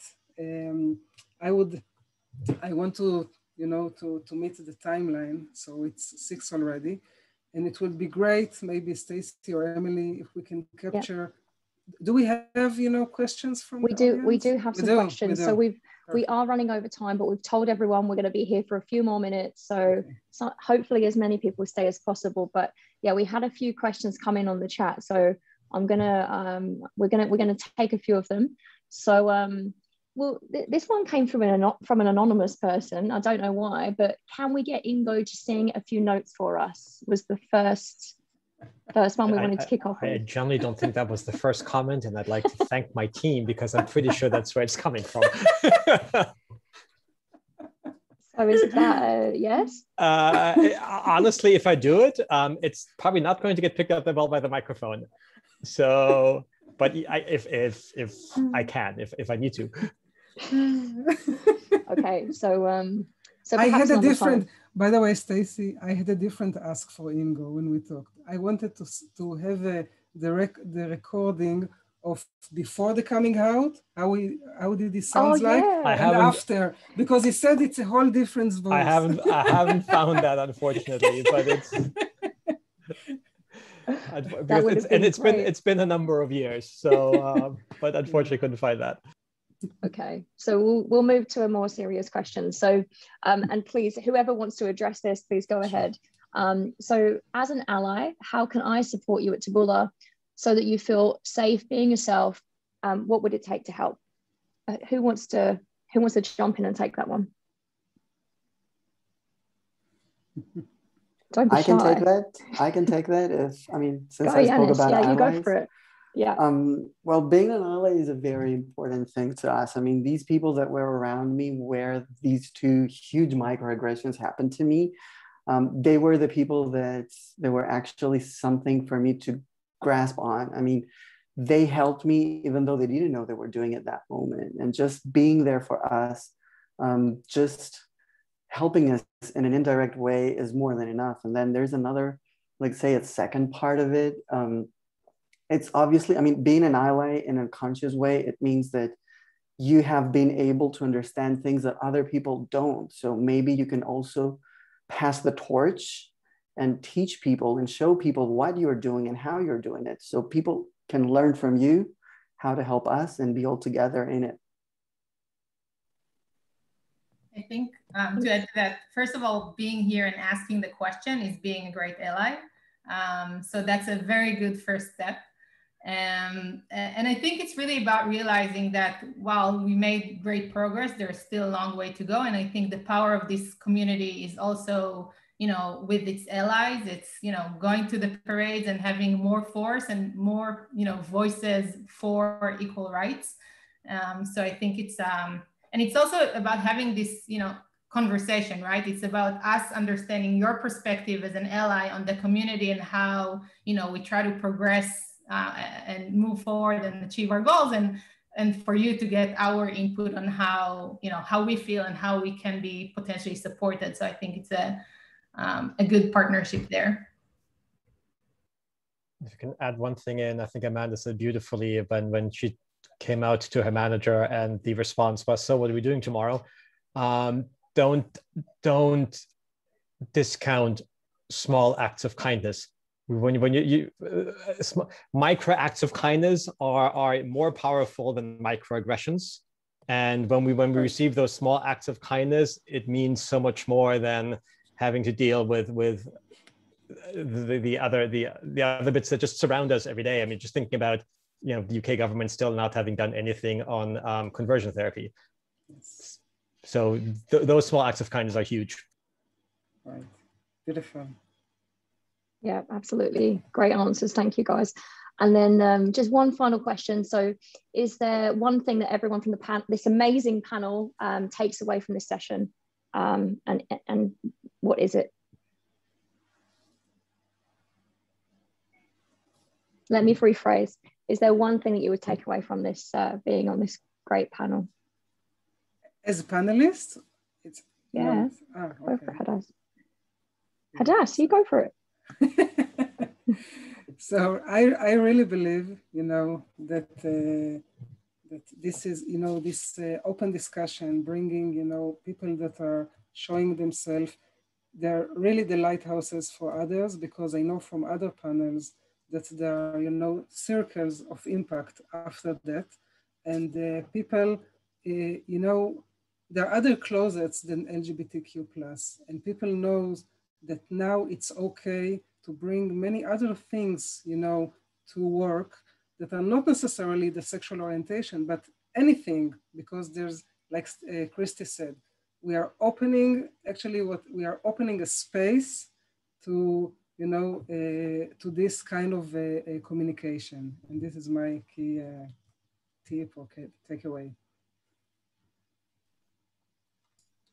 I want to, to meet the timeline. So it's 6 already, and it would be great, maybe Stacy or Emily, if we can capture. Do we have, questions from the audience? We do have some questions. So we are running over time, but we've told everyone we're going to be here for a few more minutes. So hopefully as many people stay as possible. But yeah, we had a few questions come in on the chat. So we're gonna take a few of them. So this one came from an anonymous person. I don't know why, but can we get Ingo to sing a few notes for us? Was the first one we wanted to kick off with. I generally don't think that was the first comment, and I'd like to thank my team, because I'm pretty sure that's where it's coming from. So is that yes? Honestly, if I do it, it's probably not going to get picked up that well by the microphone. So, but if I can, if I need to. Okay, so I had a different. By the way, Stacy, I had a different ask for Ingo when we talked. I wanted to have the recording of before the coming out. How did it sound like? And after, because he said it's a whole different voice. I haven't found that, unfortunately, but it's. It's been a number of years, so but unfortunately couldn't find that. Okay, so we'll move to a more serious question. So and please, whoever wants to address this, please go ahead. So as an ally, how can I support you at Taboola so that you feel safe being yourself? What would it take to help? Who wants to jump in and take that one? Don't be I shy. I can take that since I spoke about allies. You go for it. Yeah. Well, being an ally is a very important thing to us. These people that were around me where these two huge microaggressions happened to me, they were the people that were actually something for me to grasp on. They helped me even though they didn't know they were doing it that moment. And just being there for us, just helping us in an indirect way is more than enough. And then there's another, say a second part of it. It's obviously, being an ally in a conscious way, it means that you have been able to understand things that other people don't. So maybe you can also pass the torch and teach people and show people what you're doing and how you're doing it. So people can learn from you how to help us and be all together in it. I think to add to that, first of all, being here and asking the question is being a great ally. So that's a very good first step. And I think it's really about realizing that while we made great progress, there's still a long way to go. And I think the power of this community is also, with its allies, it's, going to the parades and having more force and more, voices for equal rights. So I think it's, and it's also about having this, conversation, right? It's about us understanding your perspective as an ally on the community and how, we try to progress and move forward and achieve our goals. And and for you to get our input on how, how we feel and how we can be potentially supported. So I think it's a good partnership there. If you can add one thing in, I think Amanda said beautifully when she came out to her manager and the response was, so what are we doing tomorrow? Don't discount small acts of kindness. When micro acts of kindness are more powerful than microaggressions. And when we receive those small acts of kindness, it means so much more than having to deal with the other bits that just surround us every day. I mean, just thinking about, the UK government still not having done anything on conversion therapy. Yes. So those small acts of kindness are huge. Right. Beautiful. Yeah, absolutely. Great answers. Thank you, guys. And then just one final question. So is there one thing that everyone from this amazing panel takes away from this session? And what is it? Let me rephrase. Is there one thing that you would take away from this being on this great panel? As a panelist? Yeah. Okay. Go for it, Hadass. Hadass, you go for it. So I really believe, that that this is, this open discussion, bringing, people that are showing themselves, they're really the lighthouses for others, because I know from other panels that there are, circles of impact after that. And people, there are other closets than LGBTQ+, and people knows that now it's okay to bring many other things, to work that are not necessarily the sexual orientation, but anything, because there's, like Christy said, we are opening a space to, to this kind of communication. And this is my key tip or takeaway.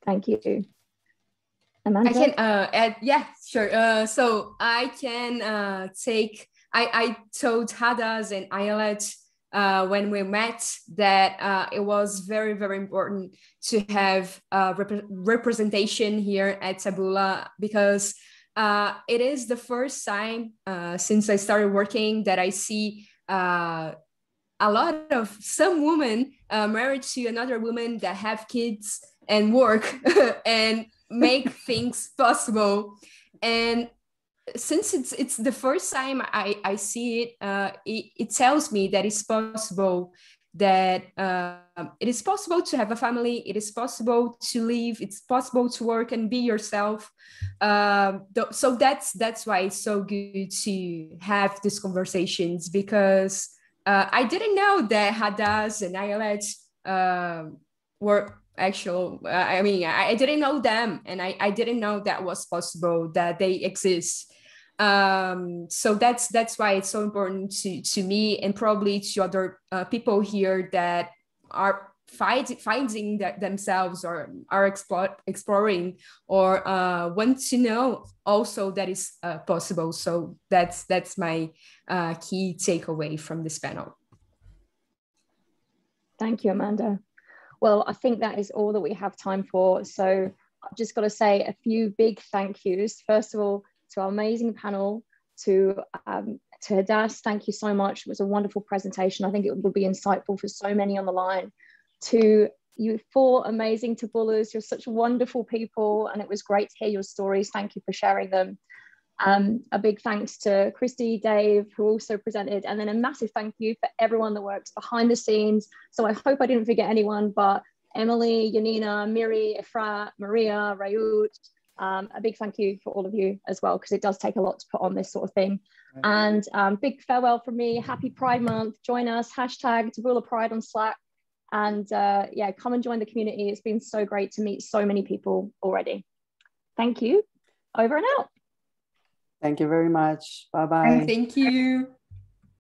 Thank you. Amanda? I can add, yeah, sure. So I can I told Hadass and Ayelet when we met that it was very, very important to have representation here at Taboola, because it is the first time since I started working that I see a lot of some women married to another woman that have kids and work and make things possible. And since it's the first time I see it, it tells me that it's possible, that it is possible to have a family, it is possible to live, it's possible to work and be yourself. So that's why it's so good to have these conversations, because I didn't know that Hadass and Ayelet were actual. I didn't know them, and I didn't know that was possible, that they exist. So that's why it's so important to me, and probably to other people here that are finding themselves, or are exploring, or want to know also that is possible. So that's my key takeaway from this panel. Thank you, Amanda. Well, I think that is all that we have time for. So I've just got to say a few big thank yous. First of all, to our amazing panel, to Hadass, thank you so much. It was a wonderful presentation. I think it will be insightful for so many on the line. To you 4 amazing Taboolas, you're such wonderful people, and it was great to hear your stories. Thank you for sharing them. A big thanks to Christy, Dave, who also presented, and then a massive thank you for everyone that works behind the scenes. So I hope I didn't forget anyone, but Emily, Yanina, Miri, Efrat, Maria, Rayut, a big thank you for all of you as well, because it does take a lot to put on this sort of thing. And big farewell from me. Happy Pride Month. Join us, hashtag Taboola Pride on Slack. And yeah, come and join the community. It's been so great to meet so many people already. Thank you. Over and out. Thank you very much. Bye-bye. Thank you.